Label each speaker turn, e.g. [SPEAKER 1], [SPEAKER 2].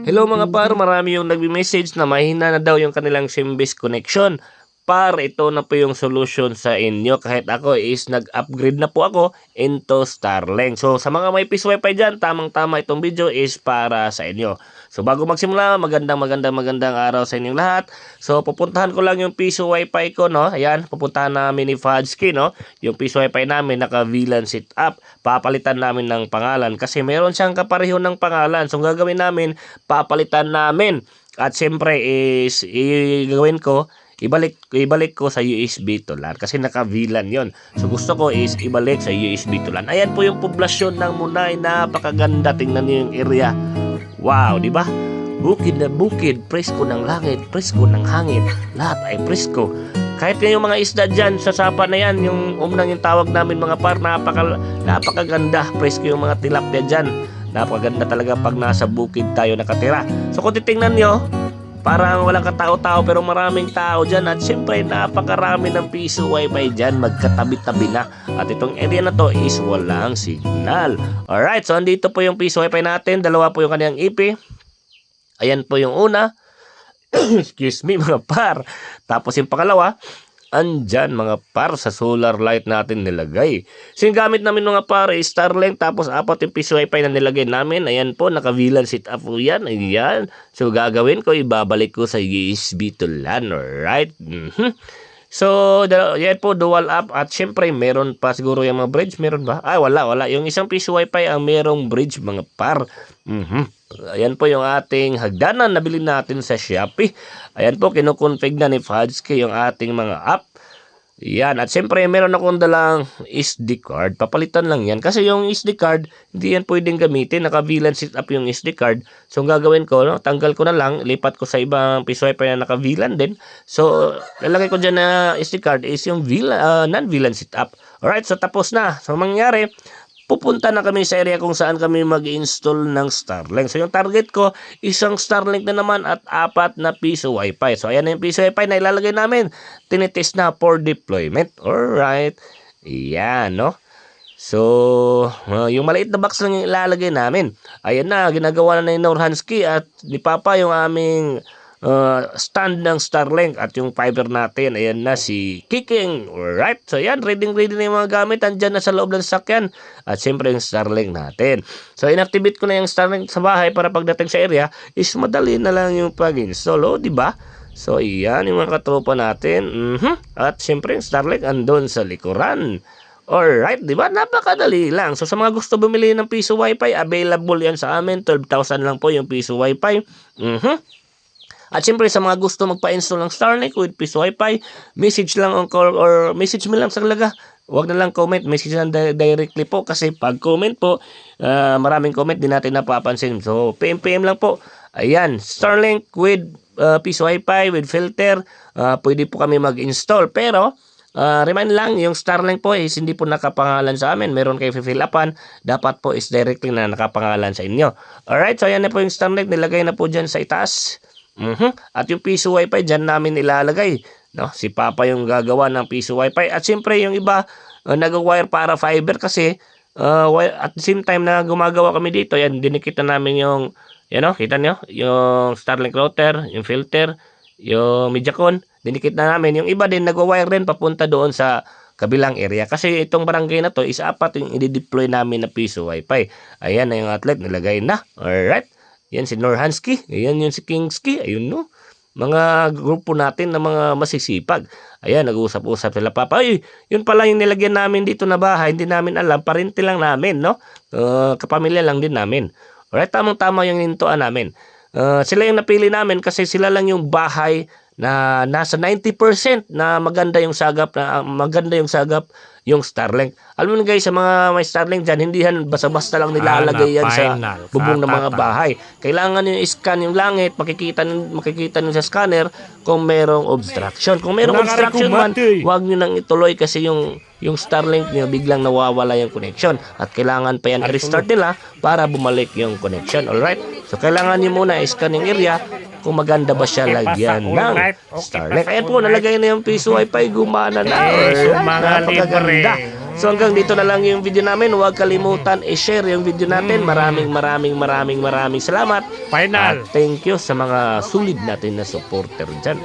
[SPEAKER 1] Hello mga par, marami yung nagme-message na mahina na daw yung kanilang SIM-based connection. Par, ito na po yung solution sa inyo. Kahit ako is nag-upgrade na po ako into Starlink. So sa mga may piso wifi dyan, tamang-tama itong video is para sa inyo. So bago magsimula, magandang araw sa inyong lahat. So pupuntahan ko lang yung piso wifi ko, no? Ayan, pupuntahan namin ni Fajski, no? Yung piso wifi namin naka-VLAN setup. Papalitan namin ng pangalan kasi meron siyang kapareho ng pangalan. So gagawin namin, papalitan namin. At siyempre is gagawin ko, ibalik ko sa USB to LAN kasi naka VLAN yon. So gusto ko is ibalik sa USB to LAN. Ayan po yung poblasyon ng Munay, napakaganda, tingnan niyo yung area. Wow, di ba? Bukid na bukid, presko ng langit, presko ng hangin, lahat ay presko. Kahit yung mga isda dyan sa sapa na yan, yung umnang yung tawag namin mga par, napakaganda, presko yung mga tilapia dyan. Napakaganda talaga pag nasa bukid tayo nakatira. So kung titingnan nyo, parang walang katao-tao pero maraming tao dyan. At syempre napakarami ng piso wifi dyan, magkatabi-tabi na. At itong area na to is walang signal. Alright, so andito po yung piso wifi natin. Dalawa po yung kanyang IP. Ayan po yung una. Excuse me mga par. Tapos yung pangalawa, andyan mga par sa solar light natin nilagay. So yung gamit namin mga par is Starlink, tapos apat yung piso wifi na nilagay namin. Ayan po, naka VLAN setup po yan. Ayan. So gagawin ko, ibabalik ko sa USB to LAN. Alright. So yan po, dual up. At syempre meron pa siguro yung mga bridge. Meron ba? Ay wala. Yung isang piso wifi ang merong bridge mga par. Ayan po yung ating hagdanan nabili natin sa Shopee. Ayan po, kinukonfig na ni Fajski yung ating mga app. Yan, at siyempre meron akong dalang SD card. Papalitan lang yan kasi yung SD card hindi yan pwedeng gamitin. Naka VLAN setup yung SD card. So ang gagawin ko, no, tanggal ko na lang, lipat ko sa ibang piso wifi na naka VLAN din. So lalagay ko dyan na SD card is yung non-VLAN setup. Alright, so tapos na. So mangyari, pupunta na kami sa area kung saan kami mag-install ng Starlink. So yung target ko, isang Starlink na naman at apat na piso wifi. So ayan na yung piso wifi na ilalagay namin. Tinitest na for deployment. Alright. Ayan, no? So, yung maliit na box lang yung ilalagay namin. Ayan na, ginagawa na ni Norhansky at ni Papa yung aming stand ng Starlink at yung fiber natin. Ayan na si Kiking. Alright. So ayan, ready na yung mga gamit. Andyan na sa loob ng sakyan. At siyempre yung Starlink natin. So inactivate ko na yung Starlink sa bahay para pagdating sa area is madali na lang yung pag-install. O, diba? So ayan yung mga katropa natin. At siyempre yung Starlink andun sa likuran. Alright, diba? Napakadali lang. So sa mga gusto bumili ng piso wifi, available yan sa amin. 12,000 lang po yung piso wifi. At siyempre sa mga gusto magpa-install ng Starlink with piso wifi, message lang on call or message mo lang sa talaga. Huwag na lang comment, message lang directly po kasi pag comment po, maraming comment din natin napapansin. So PM lang po. Ayan, Starlink with piso wifi with filter, pwede po kami mag-install. Pero remind lang, yung Starlink po is hindi po nakapangalan sa amin. Meron kayo fill upan, dapat po is directly na nakapangalan sa inyo. Alright, so ayan na po yung Starlink, nilagay na po dyan sa itaas. At yung piso wifi dyan namin ilalagay, no? Si Papa yung gagawa ng piso wifi. At siyempre yung iba nag-wire para fiber kasi at the same time na gumagawa kami dito, yan, dinikita namin yung, yan, no? Kita nyo? Yung Starlink router, yung filter, yung Mediacon, dinikit na namin. Yung iba din nag-wire rin papunta doon sa kabilang area. Kasi itong barangay na to is apat yung i-deploy namin na piso wifi. Ayan na yung outlet, nilagay na. Alright. Yan si Norhansky, ayan yun si Kingsky, ayun no. Mga grupo natin na mga masisipag. Ayan, nag-uusap-usap sila Papa. Ay, yun pala yung nilagyan namin dito na bahay, hindi namin alam, parente lang namin, no? Kapamilya lang din namin. Alright, tamang-tama yung nintuan namin. Sila yung napili namin kasi sila lang yung bahay na nasa 90% na maganda yung sagap yung Starlink. Alam mo guys, sa mga may Starlink dyan, hindi yan basta-basta lang nilalagay yan sa bubong ng mga bahay. Kailangan yung scan yung langit, makikita nyo sa scanner kung merong obstruction. Kung merong obstruction man, huwag nyo nang ituloy kasi yung Starlink nyo biglang nawawala yung connection. At kailangan pa yan restart nila para bumalik yung connection. Alright? So kailangan nyo muna i-scan yung area kung maganda ba siya lagyan ng Starlink. Ayan po, nalagay na yung piso wifi, gumana na. Napakaganda. So hanggang dito na lang yung video namin. Huwag kalimutan i-share yung video natin. Maraming salamat.
[SPEAKER 2] Final.
[SPEAKER 1] At thank you sa mga solid natin na supporter dyan.